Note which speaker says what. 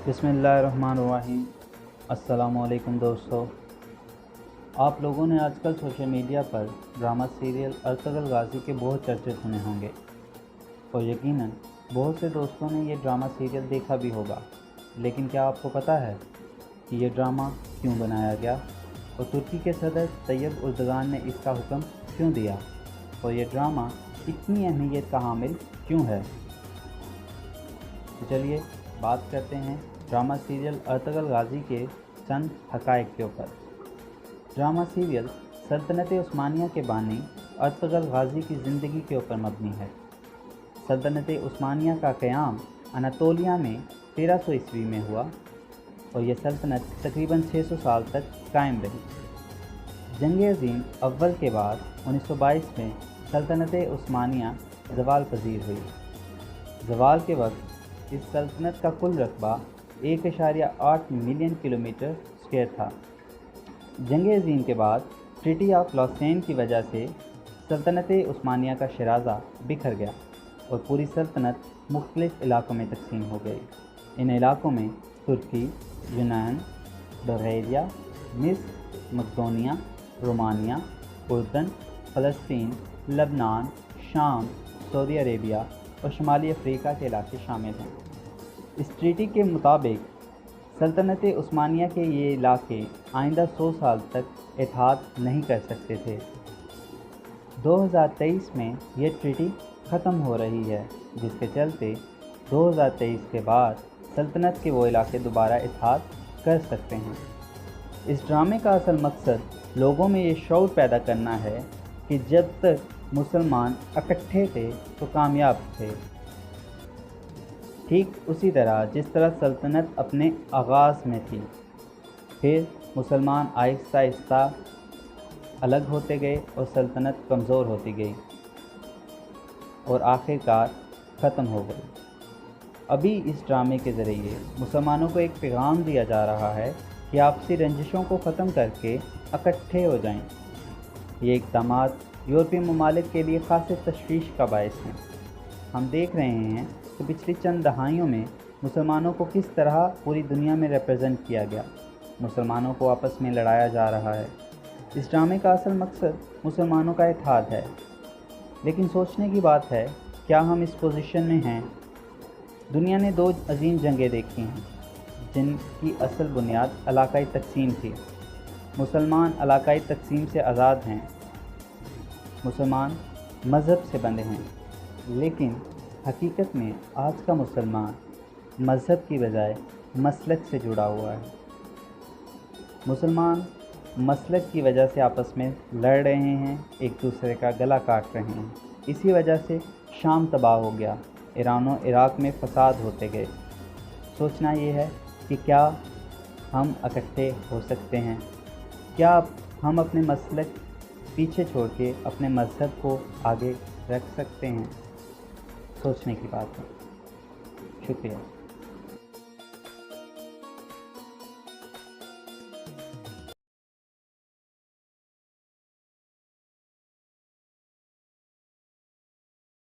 Speaker 1: बिस्मिल्लाहिर्रहमानिर्रहीम। अस्सलामुअलैकुम दोस्तों, आप लोगों ने आजकल सोशल मीडिया पर ड्रामा सीरियल अर्तुगरुल गाज़ी के बहुत चर्चे सुने होंगे और यकीनन बहुत से दोस्तों ने ये ड्रामा सीरियल देखा भी होगा। लेकिन क्या आपको पता है कि ये ड्रामा क्यों बनाया गया और तुर्की के सदर तैयब उर्दगान ने इसका हुक्म क्यों दिया और ये ड्रामा इतनी अहमियत का हामिल क्यों है? तो चलिए बात करते हैं ड्रामा सीरियल अर्तुगरुल गाज़ी के चंद हक़ाइक़ के ऊपर। ड्रामा सीरियल सल्तनत उस्मानिया के बानी अर्तुगरुल गाज़ी की ज़िंदगी के ऊपर मबनी है। सल्तनत उस्मानिया का क़याम अनातोलिया में 1300 ईस्वी में हुआ और यह सल्तनत तकरीबन 600 साल तक कायम रही। जंग अज़ीम अव्वल के बाद 1922 में सल्तनत उस्मानिया ज़वाल पज़ीर हुई। ज़वाल के वक्त इस सल्तनत का कुल रकबा 1.8 मिलियन किलोमीटर स्क्वायर था। जंग अज़ीम के बाद ट्रीटी ऑफ लॉसेन की वजह से सल्तनत उस्मानिया का शराज़ा बिखर गया और पूरी सल्तनत मुख्तलिफ़ इलाक़ों में तकसीम हो गई। इन इलाक़ों में तुर्की, यूनान, बल्गेरिया, मिस्र, मकदोनिया, रोमानिया, उर्दन, फ़लस्तीन, लबनान, शाम, सऊदी अरेबिया और शुमाली अफ्रीका के इलाके शामिल हैं। इस ट्रीटी के मुताबिक सल्तनत उस्मानिया के ये इलाके आइंदा 100 साल तक इत्तेहाद नहीं कर सकते थे। 2023 में यह ट्रीटी ख़त्म हो रही है, जिसके चलते 2023 के बाद सल्तनत के वो इलाके दोबारा इत्तेहाद कर सकते हैं। इस ड्रामे का असल मकसद लोगों में ये शऊर पैदा करना है कि जब तक मुसलमान इकट्ठे थे तो कामयाब थे। ठीक उसी तरह जिस तरह सल्तनत अपने आगाज़ में थी, फिर मुसलमान आहिस्ता आहिस्ता अलग होते गए और सल्तनत कमज़ोर होती गई और आखिरकार ख़त्म हो गई। अभी इस ड्रामे के ज़रिए मुसलमानों को एक पैगाम दिया जा रहा है कि आपसी रंजिशों को ख़त्म करके इकट्ठे हो जाएं। ये इक़दामात यूरोपीय ममालिक के लिए ख़ास तशवीश का बायस हैं। हम देख रहे हैं कि पिछली चंद दहाइयों में मुसलमानों को किस तरह पूरी दुनिया में रिप्रेजेंट किया गया। मुसलमानों को आपस में लड़ाया जा रहा है। इस ड्रामे का असल मकसद मुसलमानों का इत्तेहाद है। लेकिन सोचने की बात है, क्या हम इस पोजीशन में हैं? दुनिया ने 2 अजीम जंगें देखी हैं जिनकी असल बुनियाद इलाक़ाई तक़सीम थी। मुसलमान इलाक़ाई तक़सीम से आज़ाद हैं। मुसलमान मज़हब से बंधे हैं, लेकिन हकीकत में आज का मुसलमान मज़हब की बजाय मसलक से जुड़ा हुआ है। मुसलमान मसलक की वजह से आपस में लड़ रहे हैं, एक दूसरे का गला काट रहे हैं। इसी वजह से शाम तबाह हो गया, ईरान और इराक़ में फ़साद होते गए। सोचना ये है कि क्या हम इकट्ठे हो सकते हैं? क्या हम अपने मसलक पीछे छोड़ के अपने मज़हब को आगे रख सकते हैं? सोचने की बात है। शुक्रिया।